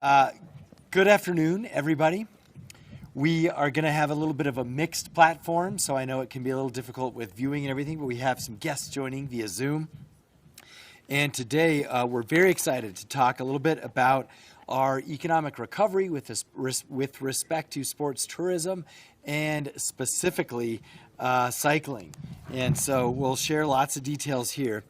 Uh, Good afternoon, everybody. We are going to have a little bit of a mixed platform, so I know it can be a little difficult with viewing and everything, but we have some guests joining via Zoom. And today we're very excited to talk a little bit about our economic recovery with respect to sports tourism and specifically cycling. And so we'll share lots of details here.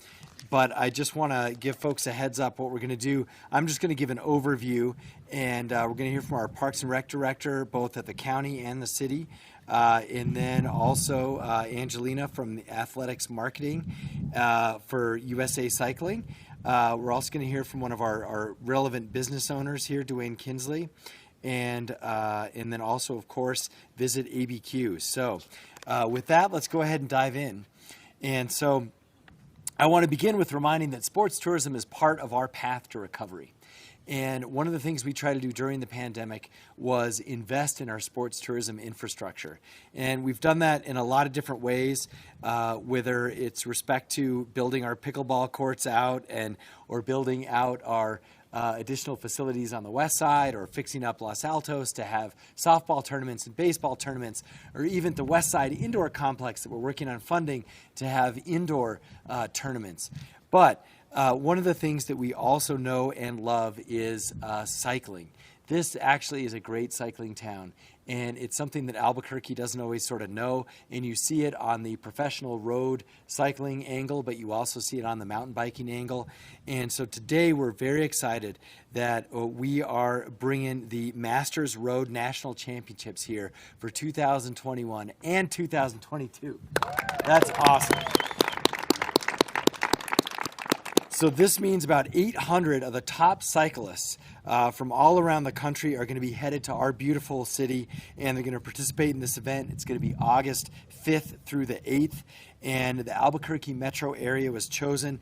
But I just want to give folks a heads up what we're going to do. I'm just going to give an overview, and we're going to hear from our Parks and Rec director, both at the county and the city, and then also Angelina from the athletics marketing for USA Cycling. We're also going to hear from one of our relevant business owners here, Dwayne Kinsley, and then also, of course, visit ABQ. So with that, let's go ahead and dive in. And so I want to begin with reminding that sports tourism is part of our path to recovery. And one of the things we tried to do during the pandemic was invest in our sports tourism infrastructure. And we've done that in a lot of different ways, whether it's respect to building our pickleball courts out or building out our additional facilities on the west side, or fixing up Los Altos to have softball tournaments and baseball tournaments, or even the west side indoor complex that we're working on funding to have indoor tournaments. But one of the things that we also know and love is cycling. This actually is a great cycling town, and it's something that Albuquerque doesn't always sort of know, and you see it on the professional road cycling angle, but you also see it on the mountain biking angle. And so today we're very excited that we are bringing the Masters Road National Championships here for 2021 and 2022. That's awesome. So this means about 800 of the top cyclists from all around the country are going to be headed to our beautiful city, and they're going to participate in this event. It's going to be August 5th through the 8th. And the Albuquerque metro area was chosen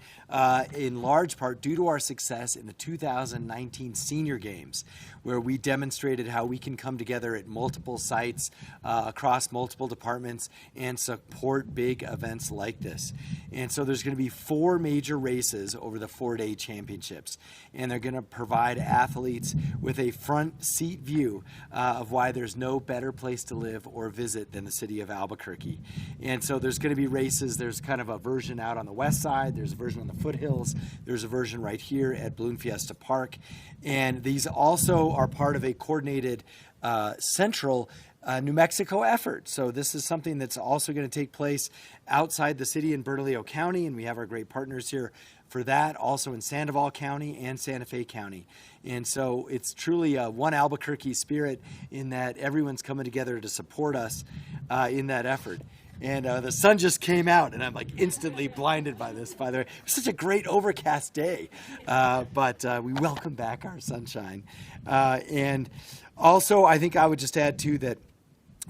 in large part due to our success in the 2019 Senior Games, where we demonstrated how we can come together at multiple sites across multiple departments and support big events like this. And so there's going to be 4 major races over the 4-day championships, and they're going to provide athletes with a front seat view of why there's no better place to live or visit than the city of Albuquerque. And so there's going to be races. There's kind of a version out on the west side, there's a version on the foothills, there's a version right here at Balloon Fiesta Park, and these also are part of a coordinated central New Mexico effort. So this is something that's also going to take place outside the city in Bernalillo County, and we have our great partners here for that, also in Sandoval County and Santa Fe County. And so it's truly a one Albuquerque spirit in that everyone's coming together to support us in that effort. And the sun just came out, and I'm like instantly blinded by this, by the way. It was such a great overcast day, but we welcome back our sunshine. And also, I think I would just add, too, that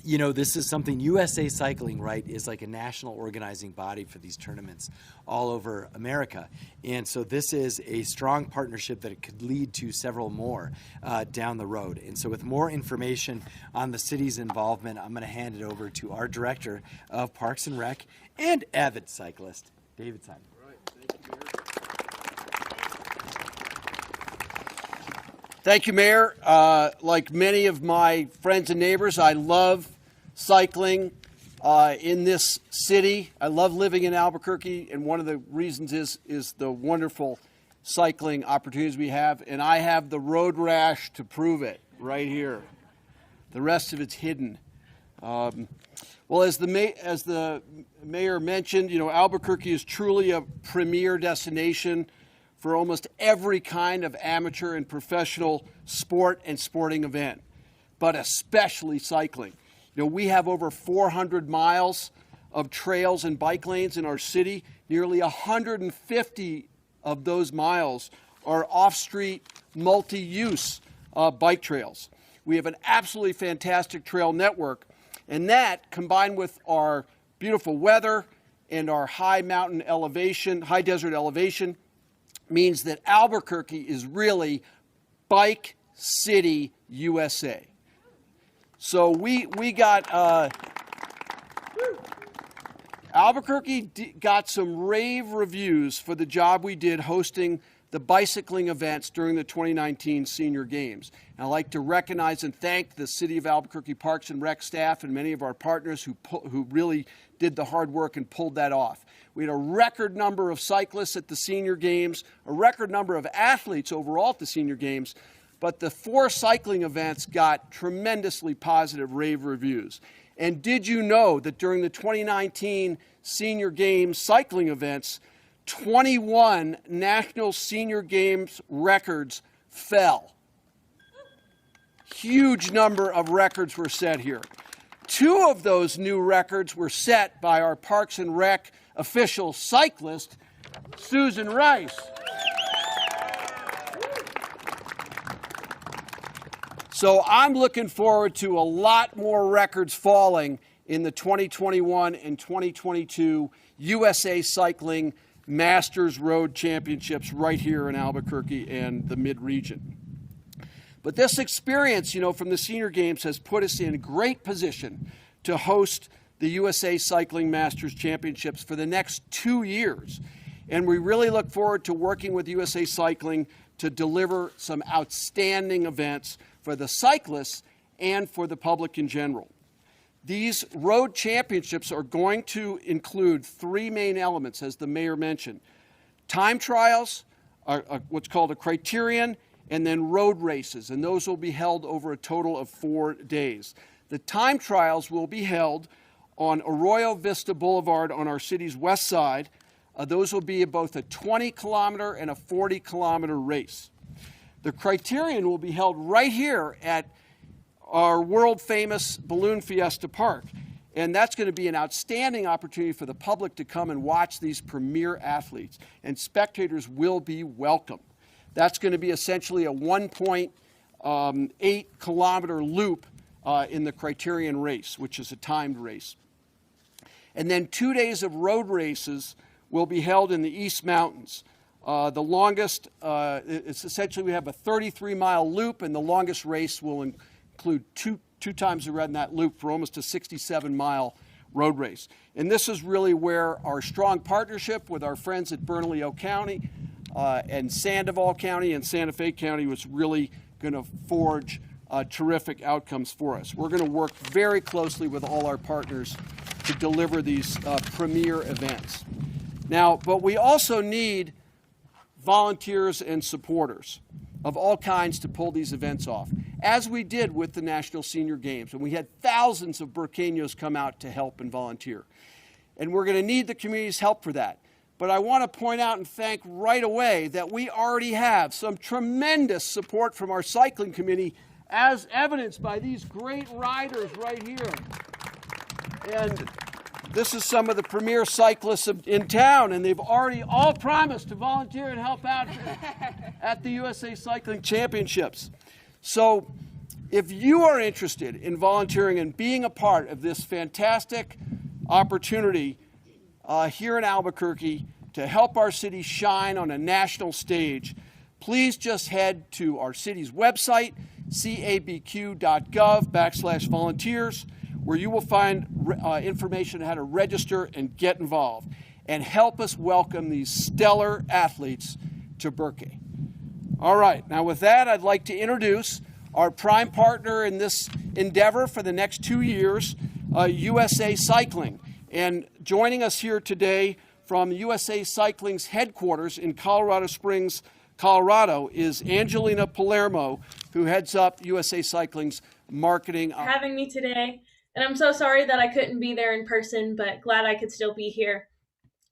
you know, this is something USA Cycling, right, is like a national organizing body for these tournaments all over America. And so this is a strong partnership that it could lead to several more down the road. And so with more information on the city's involvement, I'm going to hand it over to our Director of Parks and Rec and avid cyclist, David Simon. All right. Thank you, Mayor. Like many of my friends and neighbors, I love cycling in this city. I love living in Albuquerque, and one of the reasons is the wonderful cycling opportunities we have, and I have the road rash to prove it right here. The rest of it's hidden. Well, as the mayor mentioned, you know, Albuquerque is truly a premier destination for almost every kind of amateur and professional sport and sporting event, but especially cycling. You know, we have over 400 miles of trails and bike lanes in our city. Nearly 150 of those miles are off-street, multi-use bike trails. We have an absolutely fantastic trail network, and that, combined with our beautiful weather and our high mountain elevation, high desert elevation, means that Albuquerque is really Bike City, USA. So we got Albuquerque got some rave reviews for the job we did hosting the bicycling events during the 2019 Senior Games. And I'd like to recognize and thank the City of Albuquerque Parks and Rec staff and many of our partners who really did the hard work and pulled that off. We had a record number of cyclists at the Senior Games, a record number of athletes overall at the Senior Games, but the 4 cycling events got tremendously positive rave reviews. And did you know that during the 2019 Senior Games cycling events, 21 National Senior Games records fell? Huge number of records were set here. 2 of those new records were set by our Parks and Rec official cyclist, Susan Rice. So I'm looking forward to a lot more records falling in the 2021 and 2022 USA Cycling Masters Road Championships right here in Albuquerque and the mid-region. But this experience, from the Senior Games has put us in great position to host the USA Cycling Masters Championships for the next 2 years. And we really look forward to working with USA Cycling to deliver some outstanding events for the cyclists and for the public in general. These road championships are going to include 3 main elements, as the mayor mentioned. Time trials, what's called a criterion, and then road races, and those will be held over a total of 4 days. The time trials will be held on Arroyo Vista Boulevard on our city's west side. Those will be both a 20-kilometer and a 40-kilometer race. The criterion will be held right here at our world-famous Balloon Fiesta Park. And that's going to be an outstanding opportunity for the public to come and watch these premier athletes. And spectators will be welcome. That's going to be essentially a 1.8-kilometer loop in the criterion race, which is a timed race. And then 2 days of road races will be held in the East Mountains. The longest, it's essentially we have a 33-mile loop, and the longest race will include two times around that loop for almost a 67-mile road race. And this is really where our strong partnership with our friends at Bernalillo County and Sandoval County and Santa Fe County was really going to forge terrific outcomes for us. We're going to work very closely with all our partners to deliver these premier events. Now, but we also need volunteers and supporters of all kinds to pull these events off, as we did with the National Senior Games. And we had thousands of Burqueños come out to help and volunteer. And we're going to need the community's help for that. But I want to point out and thank right away that we already have some tremendous support from our cycling community, as evidenced by these great riders right here. And this is some of the premier cyclists in town, and they've already all promised to volunteer and help out at the USA Cycling Championships. So if you are interested in volunteering and being a part of this fantastic opportunity here in Albuquerque to help our city shine on a national stage, please just head to our city's website, cabq.gov/volunteers, where you will find information on how to register and get involved and help us welcome these stellar athletes to Burqué. All right, now with that, I'd like to introduce our prime partner in this endeavor for the next 2 years, USA Cycling. And joining us here today from USA Cycling's headquarters in Colorado Springs, Colorado, is Angelina Palermo, who heads up USA Cycling's marketing. Having me today. And I'm so sorry that I couldn't be there in person, but glad I could still be here.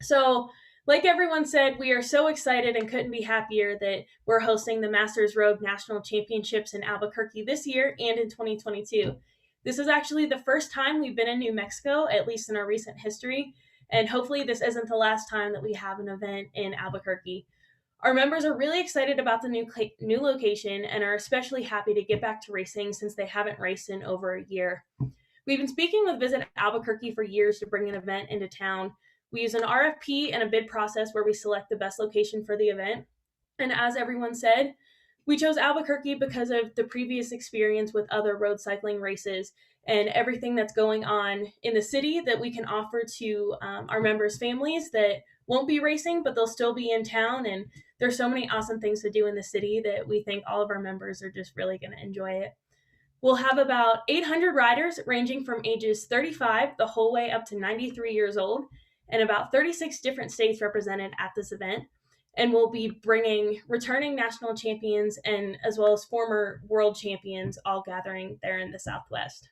So, like everyone said, we are so excited and couldn't be happier that we're hosting the Masters Road National Championships in Albuquerque this year and in 2022. This is actually the first time we've been in New Mexico, at least in our recent history, and hopefully this isn't the last time that we have an event in Albuquerque. Our members are really excited about the new location and are especially happy to get back to racing since they haven't raced in over a year. We've been speaking with Visit Albuquerque for years to bring an event into town. We use an RFP and a bid process where we select the best location for the event. And as everyone said, we chose Albuquerque because of the previous experience with other road cycling races and everything that's going on in the city that we can offer to our members' families that won't be racing, but they'll still be in town. And There's so many awesome things to do in the city that we think all of our members are just really going to enjoy it. We'll have about 800 riders ranging from ages 35 the whole way up to 93 years old, and about 36 different states represented at this event. And we'll be bringing returning national champions and as well as former world champions all gathering there in the Southwest.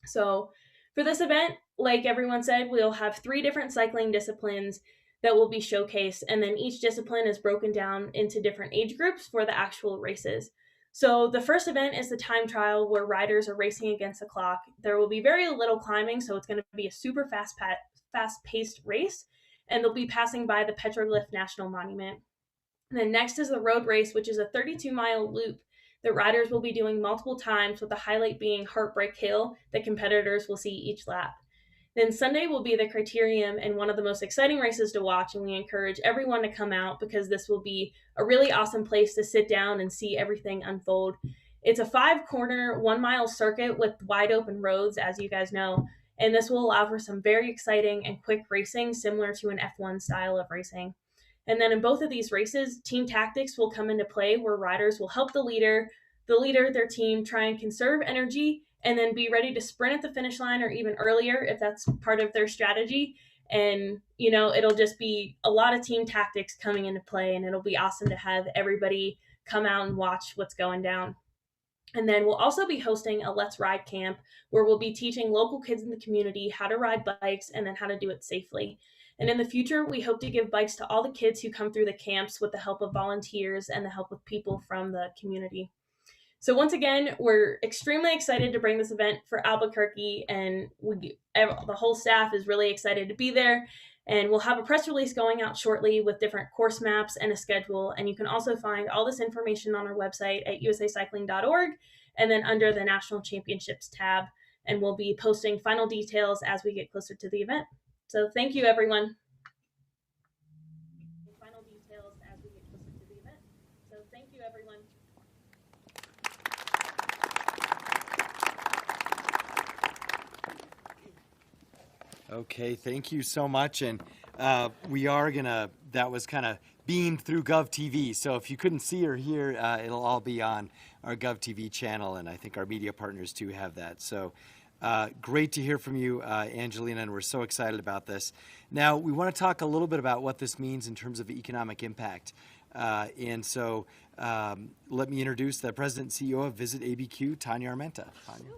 So for this event, like everyone said, we'll have 3 different cycling disciplines that will be showcased, and then each discipline is broken down into different age groups for the actual races. So the first event is the time trial, where riders are racing against the clock. There will be very little climbing, so it's going to be a super fast-paced race, and they'll be passing by the Petroglyph National Monument. And then next is the road race, which is a 32-mile loop that riders will be doing multiple times, with the highlight being Heartbreak Hill that competitors will see each lap. Then Sunday will be the criterium and one of the most exciting races to watch, and we encourage everyone to come out because this will be a really awesome place to sit down and see everything unfold. It's a 5-corner, 1-mile circuit with wide open roads, as you guys know, and this will allow for some very exciting and quick racing, similar to an F1 style of racing. And then in both of these races, team tactics will come into play, where riders will help the leader, their team, try and conserve energy and then be ready to sprint at the finish line or even earlier if that's part of their strategy. And, it'll just be a lot of team tactics coming into play, and it'll be awesome to have everybody come out and watch what's going down. And then we'll also be hosting a Let's Ride camp, where we'll be teaching local kids in the community how to ride bikes and then how to do it safely. And in the future, we hope to give bikes to all the kids who come through the camps with the help of volunteers and the help of people from the community. So once again, we're extremely excited to bring this event for Albuquerque, and the whole staff is really excited to be there. And we'll have a press release going out shortly with different course maps and a schedule. And you can also find all this information on our website at usacycling.org and then under the National Championships tab. And we'll be posting final details as we get closer to the event. So thank you, everyone. Final details as we get closer to the event. So thank you, everyone. Okay, thank you so much. And we are that was kind of beamed through GOV-TV. So if you couldn't see or hear, it'll all be on our GOV-TV channel. And I think our media partners too have that. So great to hear from you, Angelina, and we're so excited about this. Now, we want to talk a little bit about what this means in terms of economic impact. And so let me introduce the President and CEO of Visit ABQ, Tanya Armenta. Tanya.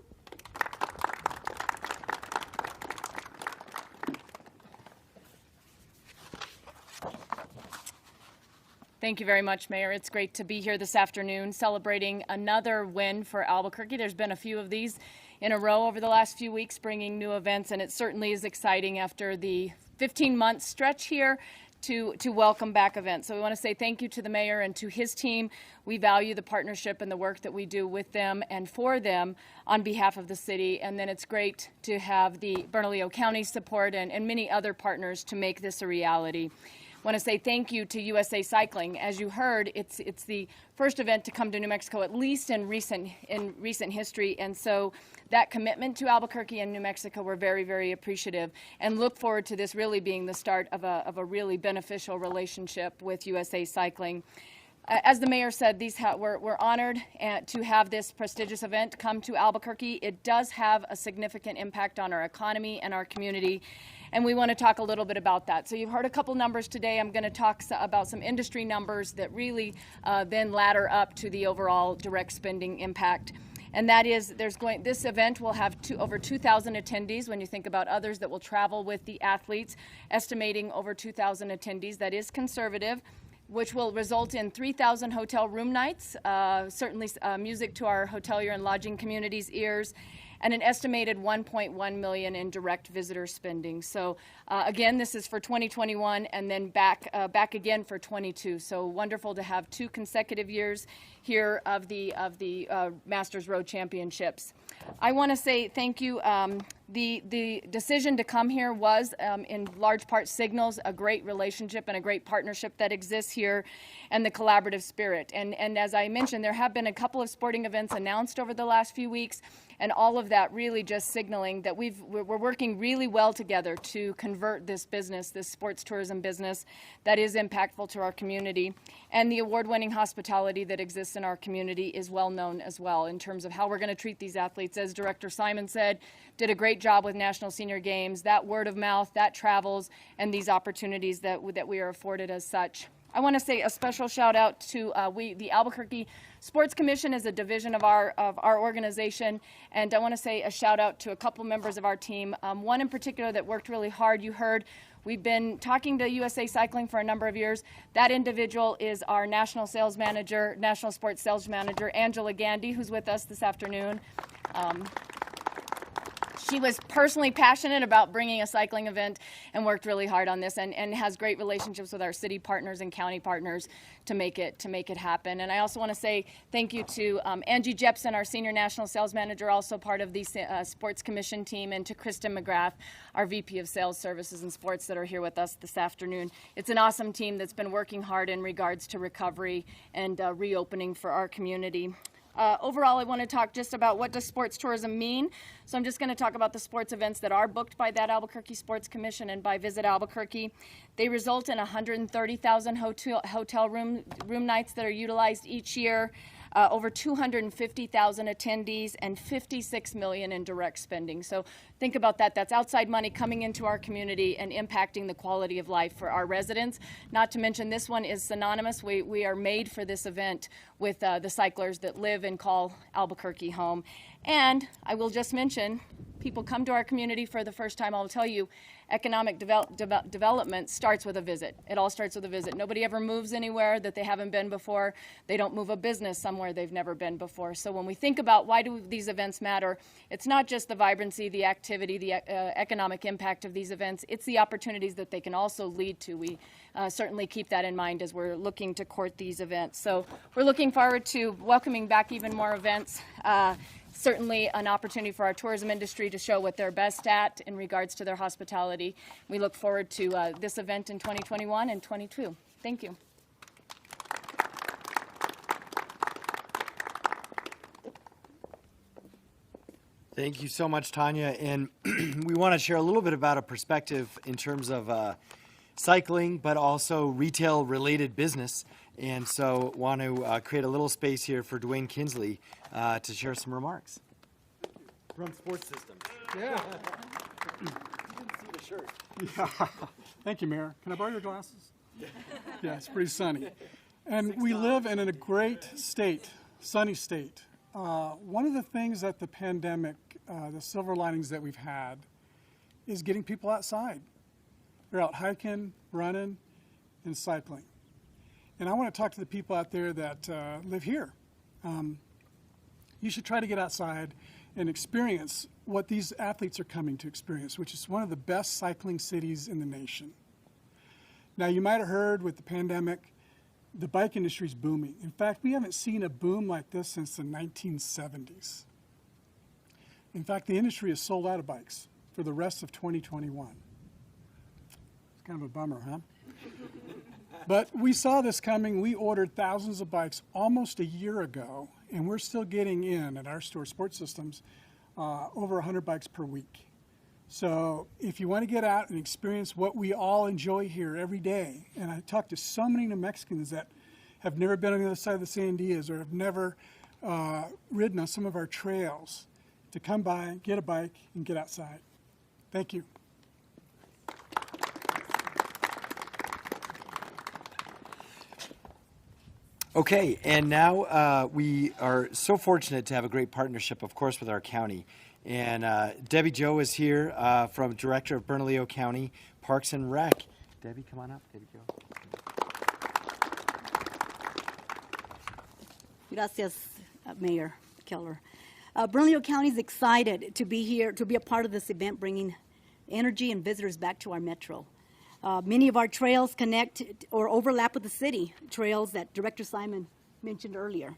Thank you very much, Mayor. It's great to be here this afternoon celebrating another win for Albuquerque. There's been a few of these in a row over the last few weeks, bringing new events, and it certainly is exciting after the 15-month stretch here to welcome back events. So we want to say thank you to the mayor and to his team. We value the partnership and the work that we do with them and for them on behalf of the city. And then it's great to have the Bernalillo County support and many other partners to make this a reality. I want to say thank you to USA Cycling. As you heard, it's the first event to come to New Mexico, at least in recent history, and so that commitment to Albuquerque and New Mexico, we're very, very appreciative, and look forward to this really being the start of a really beneficial relationship with USA Cycling. As the mayor said, we're honored to have this prestigious event come to Albuquerque. It does have a significant impact on our economy and our community, and we want to talk a little bit about that. So you've heard a couple numbers today. I'm going to talk about some industry numbers that really then ladder up to the overall direct spending impact. And that is, this event will have over 2,000 attendees. When you think about others that will travel with the athletes, estimating over 2,000 attendees, that is conservative, which will result in 3,000 hotel room nights, certainly music to our hotelier and lodging community's ears, and an estimated $1.1 million in direct visitor spending. So again, this is for 2021 and then back again for 22. So wonderful to have 2 consecutive years here of the Masters Road Championships. I want to say thank you The decision to come here was, in large part, signals a great relationship and a great partnership that exists here, and the collaborative spirit. And as I mentioned, there have been a couple of sporting events announced over the last few weeks, and all of that really just signaling that we're working really well together to convert this business, this sports tourism business that is impactful to our community. And the award-winning hospitality that exists in our community is well known as well in terms of how we're going to treat these athletes. As Director Simon said, did a great job with National Senior Games. That word of mouth, that travels, and these opportunities that we are afforded as such. I want to say a special shout out to the Albuquerque Sports Commission is a division of our organization, and I want to say a shout out to a couple members of our team. One in particular that worked really hard. You heard we've been talking to USA Cycling for a number of years. That individual is our national sales manager, national sports sales manager, Angela Gandy, who's with us this afternoon. She was personally passionate about bringing a cycling event and worked really hard on this, and has great relationships with our city partners and county partners to make it happen. And I also want to say thank you to Angie Jepson, our senior national sales manager, also part of the sports commission team, and to Kristen McGrath, our VP of sales services and sports, that are here with us this afternoon. It's an awesome team that's been working hard in regards to recovery and reopening for our community. Overall, I want to talk just about what does sports tourism mean. So I'm just going to talk about the sports events that are booked by that Albuquerque Sports Commission and by Visit Albuquerque. They result in 130,000 hotel room nights that are utilized each year, over 250,000 attendees, and $56 million in direct spending. So think about that. That's outside money coming into our community and impacting the quality of life for our residents. Not to mention, this one is synonymous. We are made for this event with the cyclers that live and call Albuquerque home. And I will just mention, people come to our community for the first time. I'll tell you, economic development starts with a visit. It all starts with a visit. Nobody ever moves anywhere that they haven't been before. They don't move a business somewhere they've never been before. So when we think about why do these events matter, it's not just the vibrancy, the activity, the economic impact of these events. It's the opportunities that they can also lead to. We certainly keep that in mind as we're looking to court these events. So we're looking forward to welcoming back even more events. Certainly an opportunity for our tourism industry to show what they're best at in regards to their hospitality. We look forward to this event in 2021 and 22. Thank you. Thank you so much, Tanya. And we want to share a little bit about a perspective in terms of cycling, but also retail-related business. And so want to create a little space here for Dwayne Kinsley to share some remarks. From Sports Systems. Yeah. You didn't see the shirt. Yeah. Thank you, Mayor. Can I borrow your glasses? Yeah, it's pretty sunny. And we live in a great state, sunny state. One of the things that the pandemic, the silver linings that we've had, is getting people outside. They're out hiking, running, and cycling. And I want to talk to the people out there that live here. You should try to get outside and experience what these athletes are coming to experience, which is one of the best cycling cities in the nation. Now, you might have heard with the pandemic, the bike industry is booming. In fact, we haven't seen a boom like this since the 1970s. In fact, the industry is sold out of bikes for the rest of 2021. It's kind of a bummer, huh? But we saw this coming. We ordered thousands of bikes almost a year ago, and we're still getting in at our store, Sports Systems, over 100 bikes per week. So if you want to get out and experience what we all enjoy here every day, and I talk to so many New Mexicans that have never been on the other side of the Sandias or have never ridden on some of our trails, to come by, get a bike, and get outside. Thank you. Okay, and now we are so fortunate to have a great partnership, of course, with our county. And Debbie Joe is here from Director of Bernalillo County Parks and Rec. Debbie, come on up. Debbie Joe. Gracias, Mayor Keller. Bernalillo County is excited to be here, to be a part of this event, bringing energy and visitors back to our metro. Many of our trails connect or overlap with the city trails that Director Simon mentioned earlier.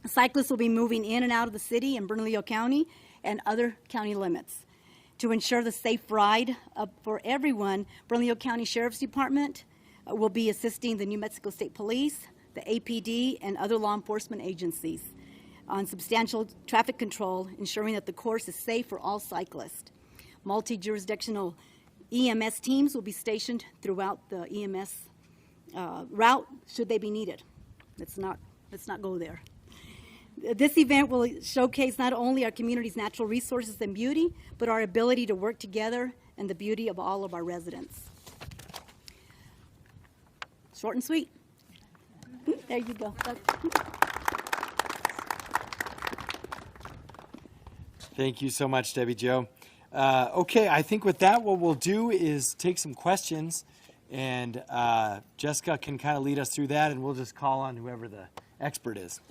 Cyclists will be moving in and out of the city in Bernalillo County and other county limits. To ensure the safe ride for everyone, Bernalillo County Sheriff's Department will be assisting the New Mexico State Police, the APD, and other law enforcement agencies on substantial traffic control, ensuring that the course is safe for all cyclists. Multi-jurisdictional EMS teams will be stationed throughout the EMS route should they be needed. Let's not go there. This event will showcase not only our community's natural resources and beauty, but our ability to work together and the beauty of all of our residents. Short and sweet. There you go. Thank you so much, Debbie Jo. Okay, I think with that, what we'll do is take some questions, and Jessica can kind of lead us through that, and we'll just call on whoever the expert is.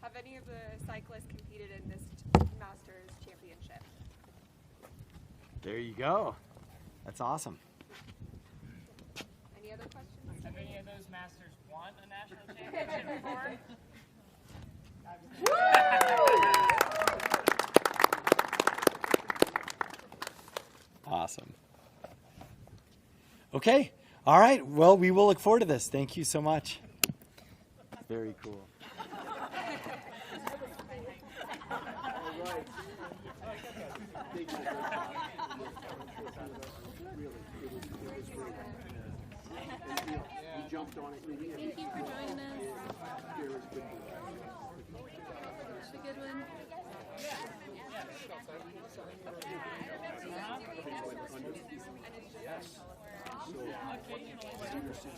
Have any of the cyclists competed in this Masters Championship? There you go. That's awesome. Any other questions? Have any of those masters won a national championship before? Awesome. Okay. All right. Well, we will look forward to this. Thank you so much. Very cool. Jumped on it. Thank you for joining us. It's a good one. Yes. So,